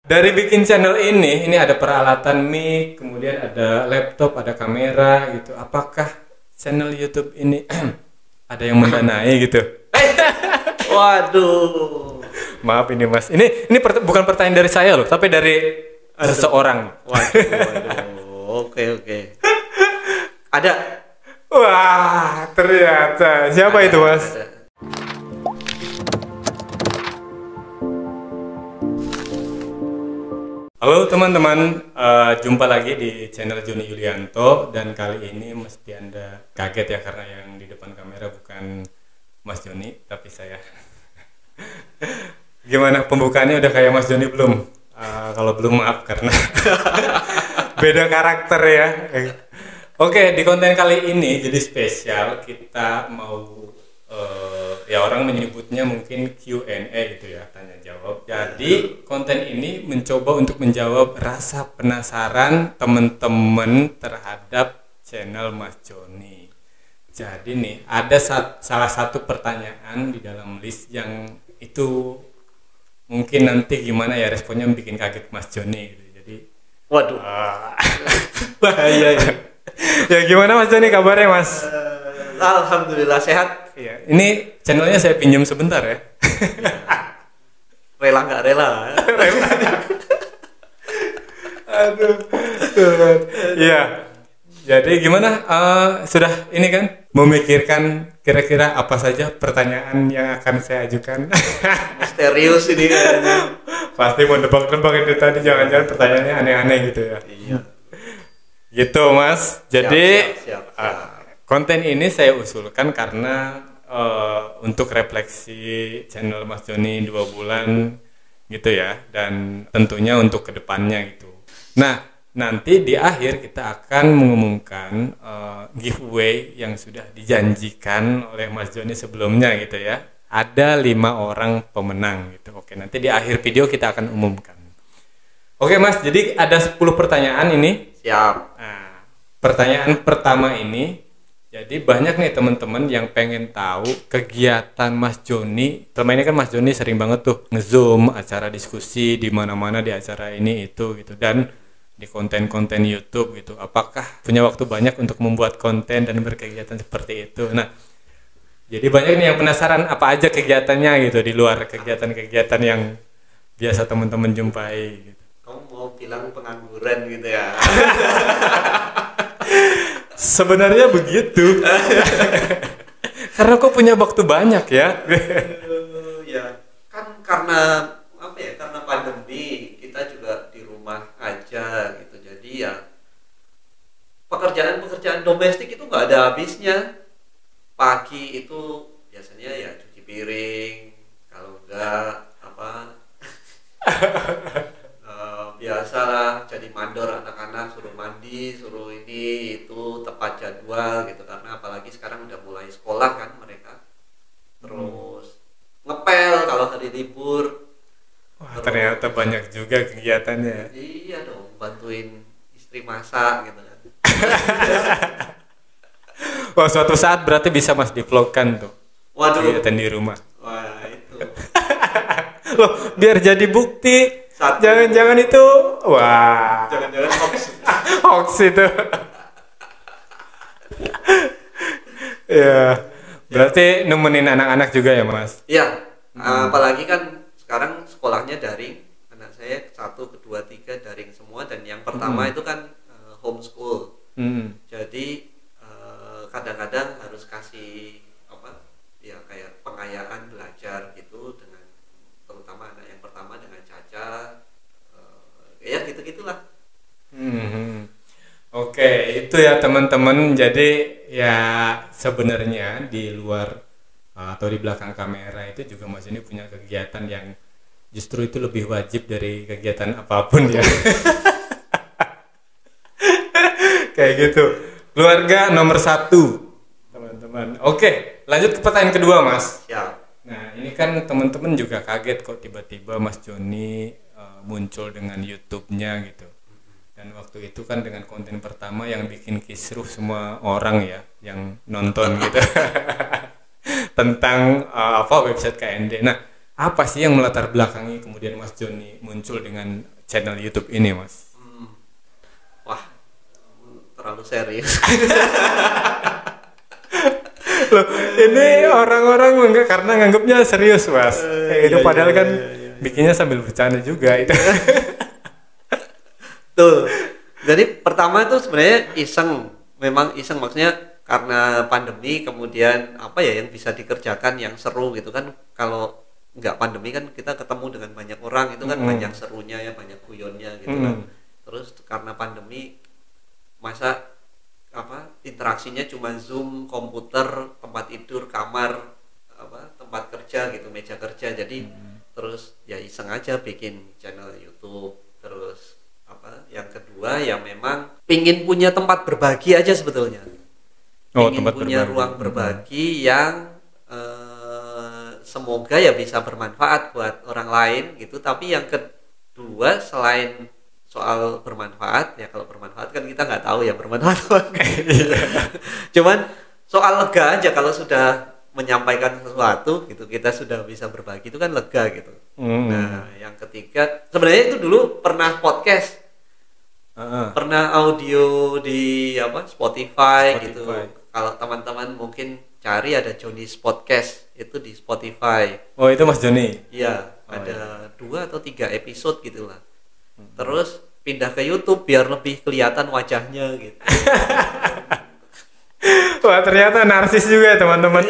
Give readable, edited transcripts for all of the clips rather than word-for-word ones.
Dari bikin channel ini ada peralatan mic, kemudian ada laptop, ada kamera gitu. Apakah channel YouTube ini ada yang mendanai gitu? Waduh. Maaf ini Mas. Ini bukan pertanyaan dari saya loh, tapi dari seseorang. Waduh. Oke. Ada. Wah, ternyata. Siapa itu Mas? Ada. Halo teman-teman, jumpa lagi di channel Joni Yulianto. Dan kali ini mesti Anda kaget ya, karena yang di depan kamera bukan Mas Joni, tapi saya. Gimana pembukaannya, udah kayak Mas Joni belum? Kalau belum maaf karena beda karakter ya. Oke, di konten kali ini jadi spesial. Kita mau ya orang menyebutnya mungkin Q&A gitu ya, tanya jawab. Jadi konten ini mencoba untuk menjawab rasa penasaran teman-teman terhadap channel Mas Joni. Jadi nih ada salah satu pertanyaan di dalam list yang itu mungkin nanti gimana ya responnya bikin kaget Mas Joni gitu. Jadi Waduh. bahaya ya. Ya gimana Mas Joni kabarnya Mas? Alhamdulillah sehat. Iya, ini channelnya saya pinjam sebentar ya. Rela nggak rela? Aduh. Iya. Jadi gimana? Sudah ini kan memikirkan kira-kira apa saja pertanyaan yang akan saya ajukan? Misterius ini kayaknya. Pasti mau nebak-nebak itu tadi, jangan-jangan pertanyaannya aneh-aneh gitu ya. Iya. Gitu Mas. Jadi Siap. konten ini saya usulkan karena untuk refleksi channel Mas Joni 2 bulan gitu ya, dan tentunya untuk kedepannya gitu. Nah, nanti di akhir kita akan mengumumkan giveaway yang sudah dijanjikan oleh Mas Joni sebelumnya gitu ya. Ada 5 orang pemenang gitu. Oke, nanti di akhir video kita akan umumkan. Oke Mas, jadi ada 10 pertanyaan ini. Siap. Nah, pertanyaan pertama ini, jadi banyak nih teman-teman yang pengen tahu kegiatan Mas Joni. Selama ini kan Mas Joni sering banget tuh nge-zoom acara diskusi di mana-mana, di acara ini itu gitu, dan di konten-konten YouTube gitu. Apakah punya waktu banyak untuk membuat konten dan berkegiatan seperti itu? Nah, jadi banyak nih yang penasaran apa aja kegiatannya gitu di luar kegiatan-kegiatan yang biasa teman-teman jumpai gitu. Kamu mau bilang pengangguran gitu ya? Sebenarnya begitu. Karena kok punya waktu banyak ya. Ya kan karena apa ya, karena pandemi kita juga di rumah aja gitu, jadi ya pekerjaan domestik itu nggak ada habisnya. Pagi itu biasanya ya cuci piring, kalau enggak apa biasalah jadi mandor anak-anak, suruh mandi, suruh ini itu, tepat jadwal gitu, karena apalagi sekarang udah mulai sekolah kan mereka. Terus ngepel kalau hari libur. Wah, ternyata banyak juga kegiatannya. Iya dong, bantuin istri masak gitu kan. Wah, suatu saat berarti bisa Mas di-vlogkan tuh Waduh. kegiatan di rumah. Wah itu. Loh, biar jadi bukti. Satu. Jangan-jangan itu, wah, Jangan-jangan hoax. hoax itu. Ya, berarti nemenin anak-anak juga ya Mas? Iya, apalagi kan sekarang sekolahnya daring. Anak saya 1, 2, 3 daring semua, dan yang pertama itu kan homeschool. Jadi kadang-kadang harus kasih apa? Ya kayak pengayaan belajar gitu, dengan terutama anak yang pertama dengan Caca. Ya gitu-gitulah. Oke, itu ya teman-teman. Jadi ya sebenarnya di luar atau di belakang kamera itu juga Mas ini punya kegiatan yang justru itu lebih wajib dari kegiatan apapun ya. Kayak gitu. Keluarga nomor 1, teman-teman. Oke, lanjut ke pertanyaan kedua Mas. Siap. Nah, ini kan teman-teman juga kaget kok tiba-tiba Mas Joni muncul dengan YouTube-nya gitu. Dan waktu itu kan dengan konten pertama yang bikin kisruh semua orang ya yang nonton gitu. Tentang website KND. Nah, apa sih yang melatar belakangi kemudian Mas Joni muncul dengan channel YouTube ini, Mas? Wah, terlalu serius. Loh, ini orang-orang karena nganggapnya serius, Mas. Kayak gitu, padahal kan bikinnya sambil bercanda juga itu. Tuh. Jadi pertama itu sebenarnya iseng. Memang iseng, maksudnya karena pandemi, kemudian apa ya yang bisa dikerjakan yang seru gitu kan. Kalau nggak pandemi kan kita ketemu dengan banyak orang, itu kan banyak serunya ya, banyak guyonnya gitu kan. Terus karena pandemi, masa apa interaksinya cuma Zoom, komputer, tempat tidur, kamar, apa tempat kerja gitu, meja kerja. Jadi terus ya iseng aja bikin channel YouTube. Terus apa yang kedua ya memang pingin punya tempat berbagi aja sebetulnya. Pingin punya ruang berbagi yang semoga ya bisa bermanfaat buat orang lain gitu. Tapi yang kedua selain soal bermanfaat, ya kalau bermanfaat kan kita nggak tahu ya bermanfaat apa. Cuman soal lega aja, kalau sudah menyampaikan sesuatu gitu, kita sudah bisa berbagi, itu kan lega gitu. Nah yang ketiga sebenarnya itu dulu pernah podcast, pernah audio di apa Spotify gitu. Kalau teman-teman mungkin cari, ada Johnny's Podcast itu di Spotify. Oh itu Mas Joni? Iya, ada 2 atau 3 episode gitulah. Terus pindah ke YouTube biar lebih kelihatan wajahnya gitu. Wah ternyata narsis juga teman-teman.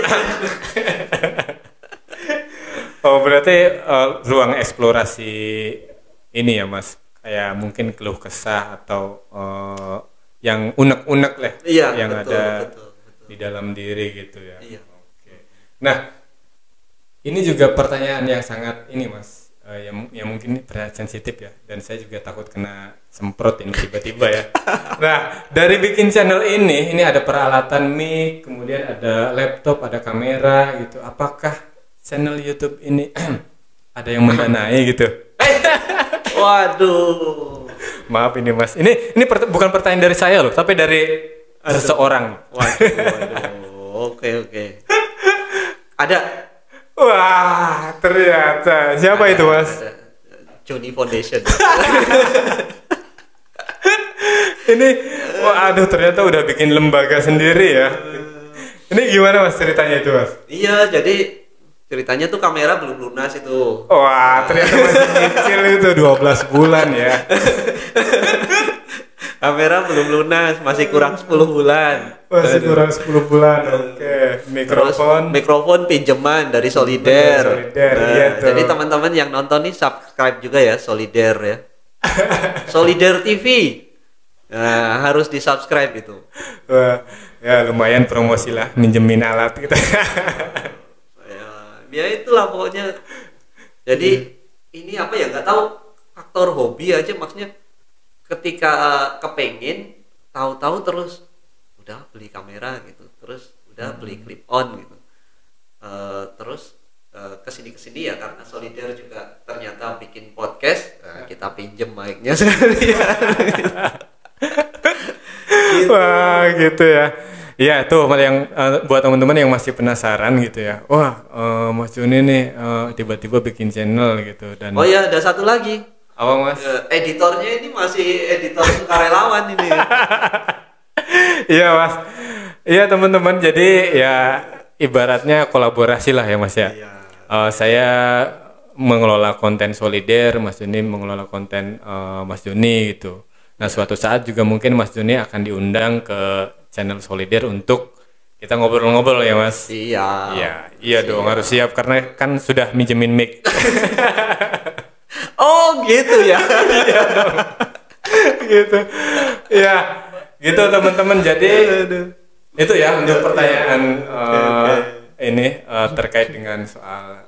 Oh berarti ruang eksplorasi ini ya Mas, kayak mungkin keluh kesah atau yang unek-unek lah, iya, yang betul, ada betul. Di dalam diri gitu ya. Iya. Oke. Nah ini juga pertanyaan yang sangat ini Mas, yang mungkin ini pertanyaan sensitif ya, dan saya juga takut kena semprot ini tiba-tiba ya. Nah dari bikin channel ini ada peralatan mic, kemudian ada laptop, ada kamera gitu. Apakah channel YouTube ini ada yang mendanai gitu? Waduh. Maaf ini Mas, ini bukan pertanyaan dari saya loh, tapi dari seseorang. Waduh. Oke. Ada. Wah, ternyata. Siapa itu, Mas? Johnny Foundation. Ini, waduh, ternyata udah bikin lembaga sendiri ya. Ini gimana Mas ceritanya itu, Mas? Iya, jadi ceritanya tuh kamera belum lunas itu. Wah, ternyata masih kecil itu 12 bulan ya. Kamera belum lunas, masih kurang 10 bulan. Masih kurang 10 bulan. Oke. Mikrofon pinjaman dari Solider. Iya tuh. Jadi teman-teman yang nonton nih subscribe juga ya Solider ya. Solider TV. Nah, harus di-subscribe itu. Wah, ya lumayan promosi lah, minjemin alat gitu. Ya itulah pokoknya. Jadi ini apa ya, nggak tahu, faktor hobi aja, maksudnya ketika kepengen, tahu-tahu terus udah beli kamera gitu, terus udah beli clip on gitu, terus kesini ya karena Solider juga ternyata bikin podcast, kita pinjem mic-nya sekalian. Gitu. Wah gitu ya. Iya tuh yang buat teman-teman yang masih penasaran gitu ya. Wah Mas Joni nih tiba-tiba bikin channel gitu dan. Oh ya ada satu lagi. Apa Mas? Editornya ini masih editor sukarelawan ini. Iya Mas. Iya teman-teman, jadi ya ibaratnya kolaborasi lah ya Mas ya. Iya. Saya mengelola konten Solider, Mas Joni mengelola konten Mas Joni gitu. Nah suatu saat juga mungkin Mas Joni akan diundang ke channel Solider untuk kita ngobrol-ngobrol ya Mas. Iya. Iya dong, harus siap karena kan sudah minjemin mic. Oh gitu ya. Iya dong. Gitu. Ya, gitu teman-teman. Jadi itu ya untuk pertanyaan ini terkait dengan soal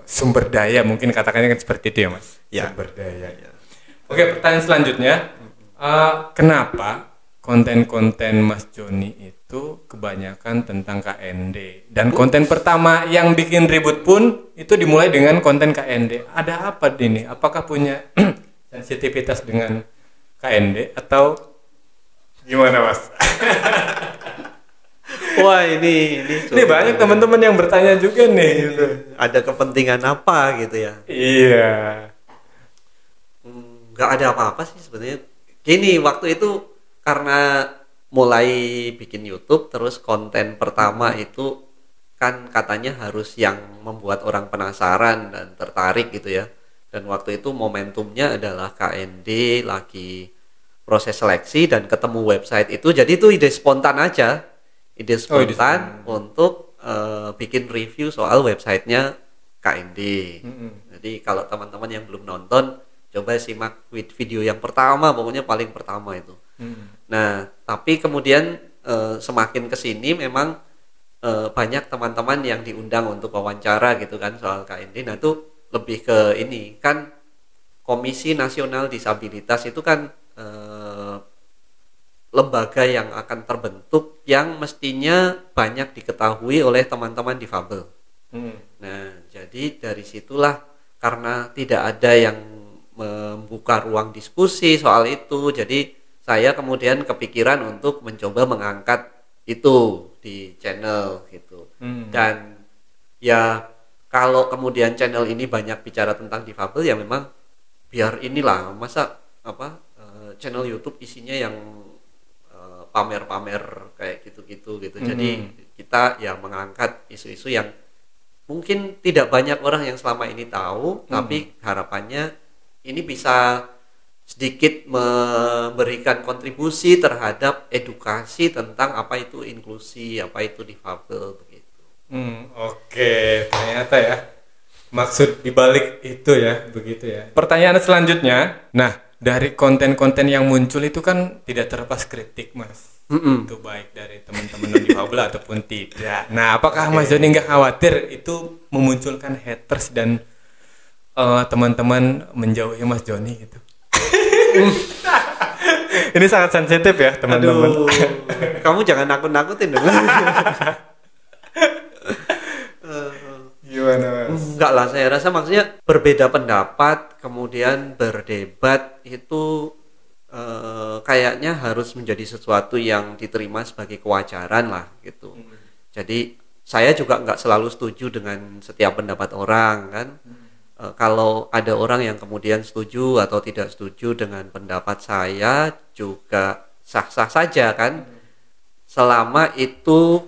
sumber daya, mungkin katakannya kan seperti itu ya Mas. Ya. Sumber daya. Ya. Oke, pertanyaan selanjutnya, kenapa konten-konten Mas Joni itu kebanyakan tentang KND, dan konten pertama yang bikin ribut pun itu dimulai dengan konten KND. Ada apa ini? Apakah punya sensitivitas dengan KND atau gimana Mas? Wah ini Banyak teman-teman yang bertanya juga nih gitu. Ada kepentingan apa gitu ya? Iya. nggak ada apa-apa sih sebenarnya. Gini, waktu itu karena mulai bikin YouTube, terus konten pertama itu kan katanya harus yang membuat orang penasaran dan tertarik gitu ya. Dan waktu itu momentumnya adalah KND lagi proses seleksi dan ketemu website itu. Jadi itu ide spontan aja. Ide spontan untuk bikin review soal websitenya KND. Jadi kalau teman-teman yang belum nonton, coba simak video yang pertama, pokoknya paling pertama itu. Nah, tapi kemudian semakin kesini memang banyak teman-teman yang diundang untuk wawancara gitu kan soal KND. Nah itu lebih ke ini kan, Komisi Nasional Disabilitas itu kan lembaga yang akan terbentuk yang mestinya banyak diketahui oleh teman-teman difabel. Nah jadi dari situlah, karena tidak ada yang membuka ruang diskusi soal itu, jadi saya kemudian kepikiran untuk mencoba mengangkat itu di channel gitu. Dan ya kalau kemudian channel ini banyak bicara tentang difabel, ya memang biar inilah, masa channel YouTube isinya yang pamer-pamer kayak gitu-gitu gitu. Jadi kita ya mengangkat isu-isu yang mungkin tidak banyak orang yang selama ini tahu, tapi harapannya ini bisa sedikit memberikan kontribusi terhadap edukasi tentang apa itu inklusi, apa itu difabel begitu. Oke, ternyata ya maksud dibalik itu ya, begitu ya. Pertanyaan selanjutnya, nah dari konten-konten yang muncul itu kan tidak terlepas kritik, Mas. Itu baik dari teman-teman difabel ataupun tidak. Nah, apakah Mas Joni nggak khawatir itu memunculkan haters dan teman-teman menjauhi Mas Joni gitu? Ini sangat sensitif ya teman-teman. Kamu jangan nakut-nakutin dong. Gimana Mas? Enggak lah, saya rasa maksudnya berbeda pendapat kemudian berdebat itu kayaknya harus menjadi sesuatu yang diterima sebagai kewajaran lah gitu. Jadi saya juga nggak selalu setuju dengan setiap pendapat orang kan. Kalau ada orang yang kemudian setuju atau tidak setuju dengan pendapat saya juga sah-sah saja kan, selama itu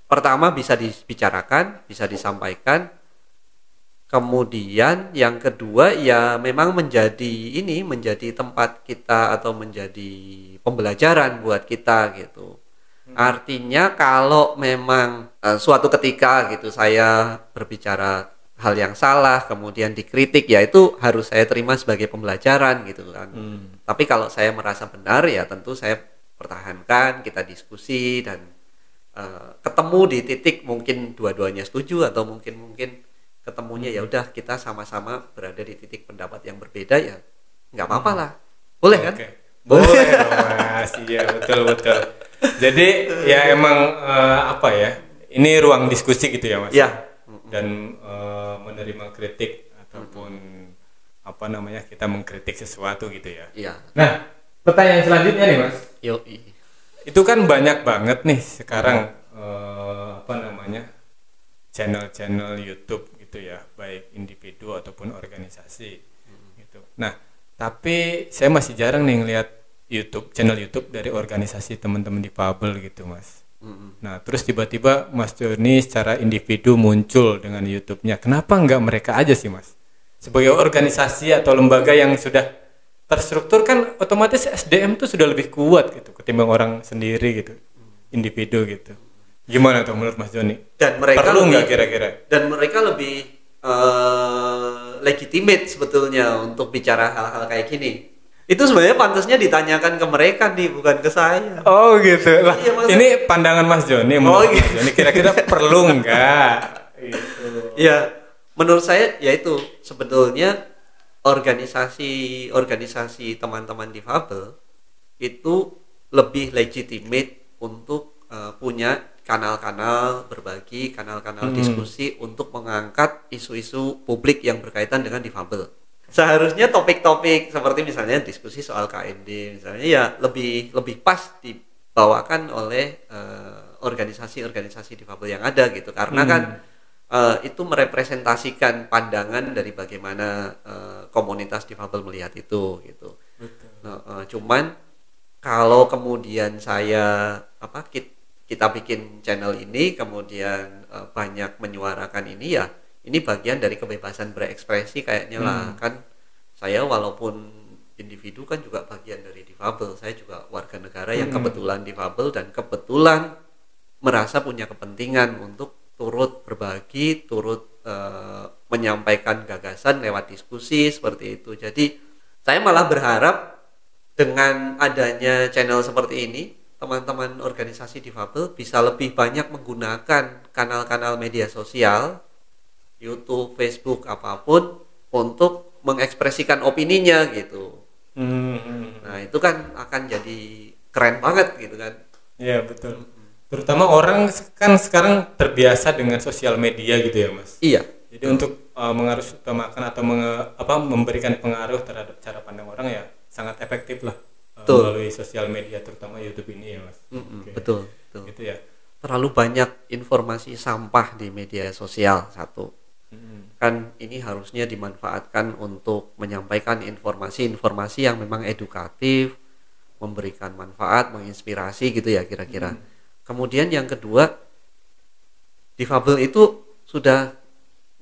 pertama bisa dibicarakan, bisa disampaikan, kemudian yang kedua ya memang menjadi tempat kita atau menjadi pembelajaran buat kita gitu. Artinya kalau memang suatu ketika gitu saya berbicara hal yang salah kemudian dikritik, ya itu harus saya terima sebagai pembelajaran gitu kan. Tapi kalau saya merasa benar ya tentu saya pertahankan, kita diskusi dan ketemu di titik mungkin dua-duanya setuju atau mungkin ketemunya ya udah kita sama-sama berada di titik pendapat yang berbeda, ya nggak apa-apa lah, boleh kan? Boleh dong Mas, iya betul. Jadi ya emang ini ruang diskusi gitu ya Mas. Iya. Dan menerima kritik ataupun kita mengkritik sesuatu gitu ya. Iya. Nah, pertanyaan selanjutnya nih Mas. Yoi. Itu kan banyak banget nih sekarang channel-channel YouTube gitu ya, baik individu ataupun organisasi gitu. Nah, tapi saya masih jarang nih ngelihat channel YouTube dari organisasi teman-teman difabel gitu Mas. Nah, terus tiba-tiba Mas Joni secara individu muncul dengan YouTube-nya. Kenapa nggak mereka aja sih Mas? Sebagai organisasi atau lembaga yang sudah terstruktur kan otomatis SDM tuh sudah lebih kuat gitu ketimbang orang sendiri gitu, individu gitu. Gimana tuh menurut Mas Joni? Dan mereka perlu nggak kira-kira? Dan mereka lebih legitimate sebetulnya untuk bicara hal-hal kayak gini. Itu sebenarnya pantasnya ditanyakan ke mereka nih, bukan ke saya. Oh gitu lah. Iya, ini pandangan Mas Joni. Mas Joni kira-kira perlu nggak? Gitu. Ya, menurut saya ya itu sebetulnya organisasi teman-teman difabel itu lebih legitimate untuk punya kanal-kanal berbagi, kanal-kanal diskusi untuk mengangkat isu-isu publik yang berkaitan dengan difabel. Seharusnya topik-topik seperti misalnya diskusi soal KND misalnya ya lebih pas dibawakan oleh organisasi-organisasi difabel yang ada gitu, karena kan itu merepresentasikan pandangan dari bagaimana komunitas difabel melihat itu gitu. Nah, cuman kalau kemudian kita bikin channel ini kemudian banyak menyuarakan ini, ya ini bagian dari kebebasan berekspresi kayaknya lah. Kan saya walaupun individu kan juga bagian dari difabel, saya juga warga negara yang kebetulan difabel dan kebetulan merasa punya kepentingan untuk turut berbagi, turut menyampaikan gagasan lewat diskusi seperti itu. Jadi saya malah berharap dengan adanya channel seperti ini, teman-teman organisasi difabel bisa lebih banyak menggunakan kanal-kanal media sosial, YouTube, Facebook, apapun untuk mengekspresikan opininya gitu. Nah itu kan akan jadi keren banget gitu kan. Iya betul. Terutama orang kan sekarang terbiasa dengan sosial media gitu ya Mas. Iya. Jadi untuk mengarus utamakan atau memberikan pengaruh terhadap cara pandang orang ya sangat efektif lah melalui sosial media, terutama YouTube ini ya Mas. Betul. Gitu ya. Terlalu banyak informasi sampah di media sosial satu. Kan ini harusnya dimanfaatkan untuk menyampaikan informasi-informasi yang memang edukatif, memberikan manfaat, menginspirasi gitu ya kira-kira. Kemudian yang kedua, difabel itu sudah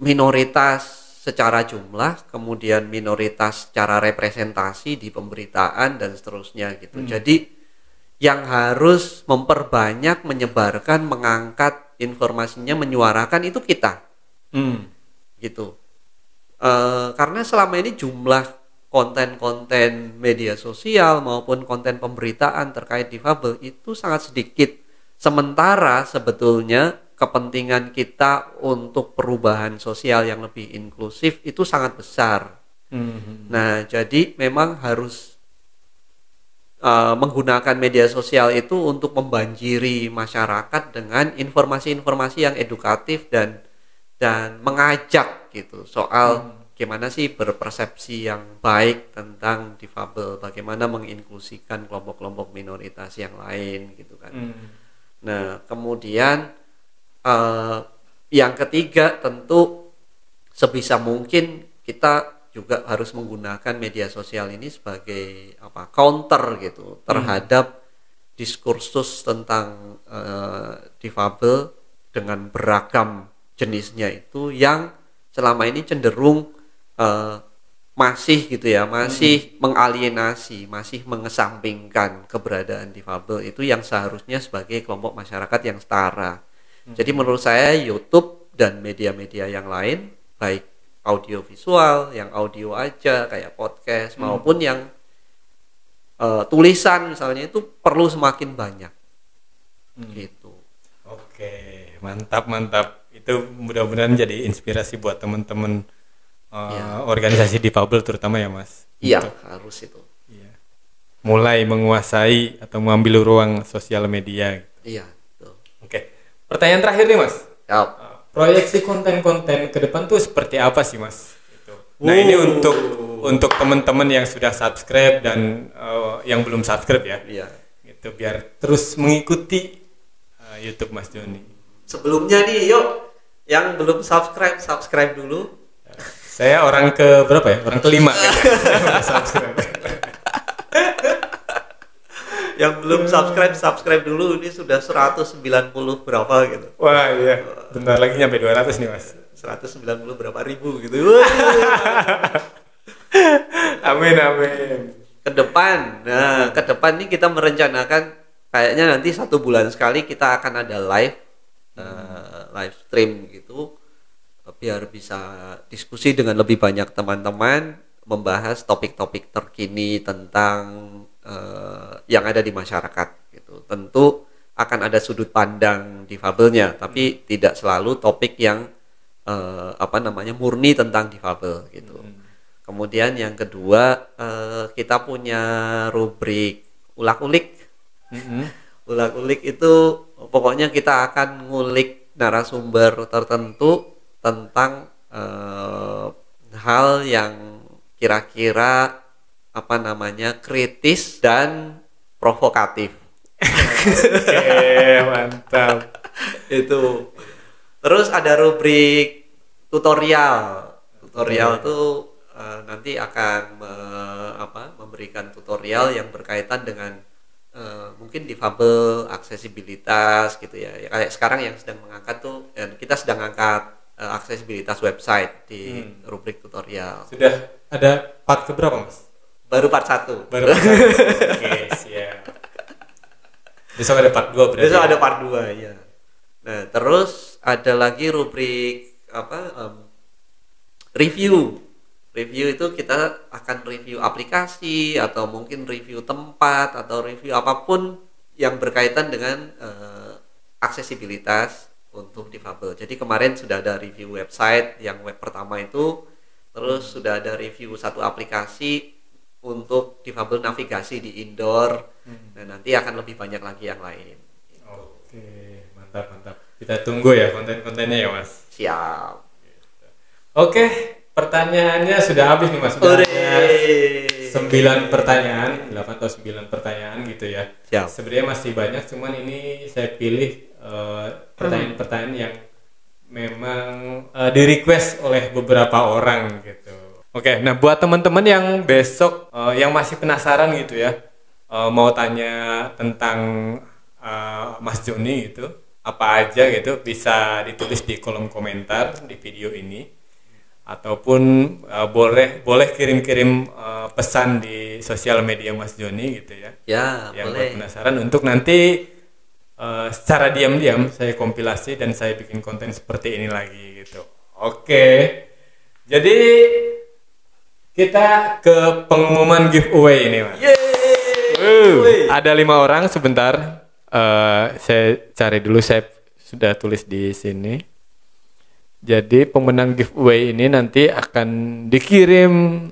minoritas secara jumlah, kemudian minoritas secara representasi di pemberitaan dan seterusnya gitu. Jadi yang harus memperbanyak, menyebarkan, mengangkat informasinya, menyuarakan itu kita. Gitu. Karena selama ini jumlah konten-konten media sosial maupun konten pemberitaan terkait difabel itu sangat sedikit. Sementara sebetulnya kepentingan kita untuk perubahan sosial yang lebih inklusif itu sangat besar. Nah, jadi memang harus menggunakan media sosial itu untuk membanjiri masyarakat dengan informasi-informasi yang edukatif dan mengajak gitu soal gimana sih berpersepsi yang baik tentang difabel, bagaimana menginklusikan kelompok-kelompok minoritas yang lain gitu kan. Nah, kemudian yang ketiga tentu sebisa mungkin kita juga harus menggunakan media sosial ini sebagai counter gitu terhadap diskursus tentang difabel dengan beragam jenisnya itu yang selama ini cenderung masih gitu ya, masih mengalienasi, masih mengesampingkan keberadaan difabel itu yang seharusnya sebagai kelompok masyarakat yang setara. Jadi menurut saya YouTube dan media-media yang lain, baik audio visual, yang audio aja kayak podcast maupun yang tulisan misalnya itu perlu semakin banyak. Gitu. Oke, mantap. Itu mudah-mudahan jadi inspirasi buat teman-teman organisasi difabel terutama ya Mas. Iya, harus itu. Iya. Mulai menguasai atau mengambil ruang sosial media. Iya, betul. Oke. Pertanyaan terakhir nih Mas. Yap. Proyeksi konten-konten ke depan tuh seperti apa sih Mas? Gitu. Nah, ini untuk teman-teman yang sudah subscribe dan yang belum subscribe ya. Iya. Gitu biar terus mengikuti YouTube Mas Joni. Sebelumnya nih, yuk yang belum subscribe dulu. Saya orang ke berapa ya? Orang kelima kan. Subscribe. Yang belum subscribe dulu. Ini sudah 190 berapa gitu. Wah iya, bentar lagi nyampe 200 nih Mas. 190 berapa ribu gitu. Amin. Ke depan nih kita merencanakan kayaknya nanti 1 bulan sekali kita akan ada live stream gitu, biar bisa diskusi dengan lebih banyak teman-teman, membahas topik-topik terkini tentang yang ada di masyarakat gitu. Tentu akan ada sudut pandang difabelnya, tapi tidak selalu topik yang murni tentang difabel gitu. Kemudian yang kedua, kita punya rubrik ulak-ulik. Ulak-ulik itu pokoknya kita akan ngulik narasumber tertentu tentang hal yang kira-kira kritis dan provokatif. Oke, mantap. Itu Terus ada rubrik tutorial. Tutorial tuh nanti akan memberikan tutorial yang berkaitan dengan mungkin difabel, aksesibilitas gitu ya. Ya kayak sekarang yang sedang mengangkat tuh, kita sedang angkat aksesibilitas website di rubrik tutorial. Sudah ada part keberapa, Mas? Baru part 1. Baru part 1. Oke, siap. Besok ada part 2 berarti. Besok ada part 2 ya. Nah, terus ada lagi rubrik review. Review itu kita akan review aplikasi atau mungkin review tempat atau review apapun yang berkaitan dengan aksesibilitas untuk difabel. Jadi kemarin sudah ada review website yang web pertama itu, terus sudah ada review satu aplikasi untuk difabel navigasi di indoor. Nah, nanti akan lebih banyak lagi yang lain. Oke, mantap. Kita tunggu ya konten-kontennya ya, Mas. Siap. Oke, pertanyaannya sudah habis nih, Mas. Sudah ada 9 pertanyaan, 8 atau 9 pertanyaan gitu ya. Siap. Sebenarnya masih banyak, cuman ini saya pilih pertanyaan-pertanyaan yang memang di-request oleh beberapa orang gitu. Oke, nah buat teman-teman yang besok yang masih penasaran gitu ya, mau tanya tentang Mas Joni gitu, apa aja gitu, bisa ditulis di kolom komentar di video ini, ataupun boleh kirim-kirim pesan di sosial media Mas Joni gitu ya. Ya, yang boleh. penasaran, untuk nanti secara diam-diam saya kompilasi dan saya bikin konten seperti ini lagi gitu. Oke, jadi kita ke pengumuman giveaway ini, Mas. Ada 5 orang, sebentar. Saya cari dulu, saya sudah tulis di sini. Jadi pemenang giveaway ini nanti akan dikirim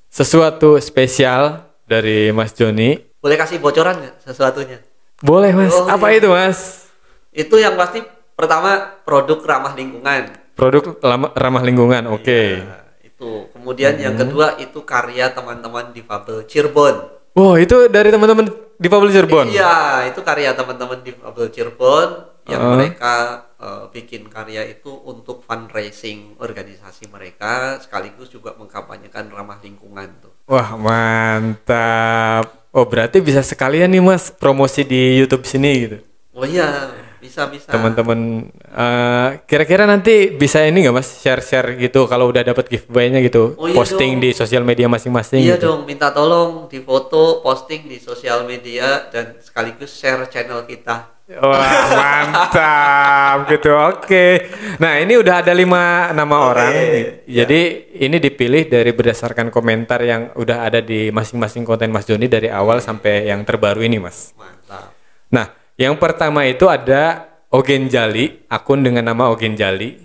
sesuatu spesial dari Mas Joni. Boleh kasih bocoran nggak sesuatunya? Boleh, Mas. Apa itu, Mas? Itu yang pasti pertama produk ramah lingkungan. Produk ramah lingkungan, oke. Ya, itu. Kemudian yang kedua itu karya teman-teman difabel Cirebon. Wow, itu dari teman-teman difabel Cirebon? Iya, itu karya teman-teman difabel Cirebon yang mereka bikin karya itu untuk fundraising organisasi mereka, sekaligus juga mengkampanyekan ramah lingkungan tuh. Wah, mantap. Oh, berarti bisa sekalian nih, Mas, promosi di YouTube sini gitu. Oh iya, bisa. Teman-teman, kira-kira nanti bisa ini nggak, Mas, share gitu kalau udah dapat giveaway-nya gitu, Oh, iya posting dong. di sosial media masing-masing. Iya gitu. dong, minta tolong difoto, posting di sosial media dan sekaligus share channel kita. Wah, mantap gitu. Oke. Nah, ini udah ada 5 nama orang. Jadi ini dipilih dari berdasarkan komentar yang udah ada di masing-masing konten Mas Joni dari awal sampai yang terbaru ini, Mas. Mantap. Nah, yang pertama itu ada Ogen Jali, akun dengan nama Ogen Jali.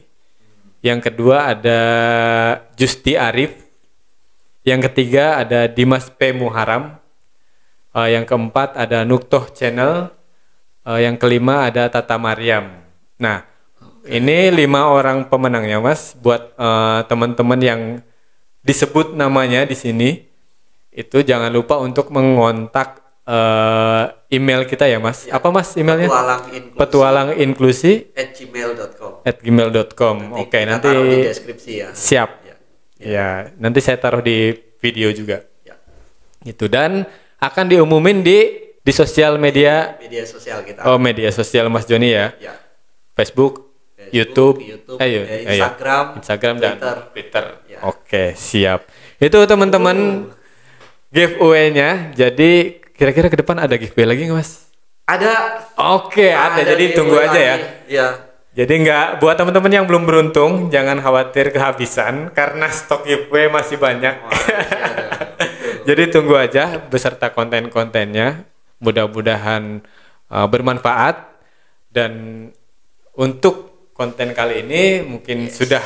Yang kedua ada Justi Arif. Yang ketiga ada Dimas P. Muharam. Yang keempat ada Nuktoh Channel. Yang kelima ada Tata Mariam. Nah, ini 5 orang pemenangnya, Mas. Buat teman-teman yang disebut namanya di sini, itu jangan lupa untuk mengontak email kita ya, Mas. Ya, apa, Mas, emailnya? petualanginklusi@gmail.com. @gmail.com. Oke, nanti taruh di deskripsi ya. Siap. Ya, nanti saya taruh di video juga. Ya. Gitu, dan akan diumumin di sosial media. Media sosial kita. Oh, media sosial Mas Joni ya. Ya. Facebook, YouTube, Instagram, dan Twitter. Twitter. Ya. Oke, siap. Itu teman-teman giveaway-nya. Jadi kira-kira ke depan ada giveaway lagi nggak, Mas? Ada. Oke, ada. Jadi tunggu aja ya. Ya. Jadi nggak, buat teman-teman yang belum beruntung, jangan khawatir kehabisan karena stok giveaway masih banyak. Jadi tunggu aja beserta konten-kontennya. Mudah-mudahan bermanfaat. Dan untuk konten kali ini mungkin sudah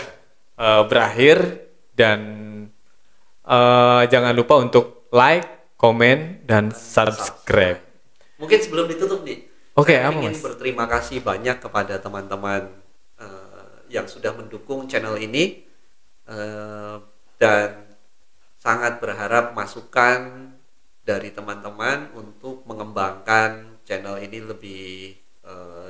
berakhir, dan jangan lupa untuk like, komen, dan subscribe. Mungkin sebelum ditutup nih, Oke, saya apa, ingin Mas? berterima kasih banyak kepada teman-teman yang sudah mendukung channel ini, dan sangat berharap masukan dari teman-teman untuk mengembangkan channel ini lebih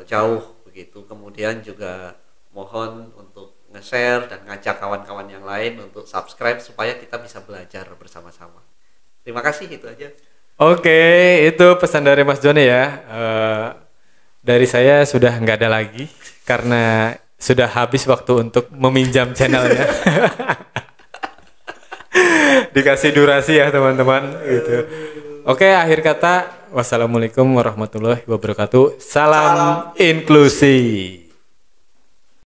jauh begitu. Kemudian juga mohon untuk nge-share dan ngajak kawan-kawan yang lain untuk subscribe supaya kita bisa belajar bersama-sama. Terima kasih, itu aja. Oke, itu pesan dari Mas Joni ya. Dari saya sudah nggak ada lagi karena sudah habis waktu untuk meminjam channelnya. Dikasih durasi ya teman-teman gitu. Oke, akhir kata wassalamualaikum warahmatullahi wabarakatuh. Salam inklusi.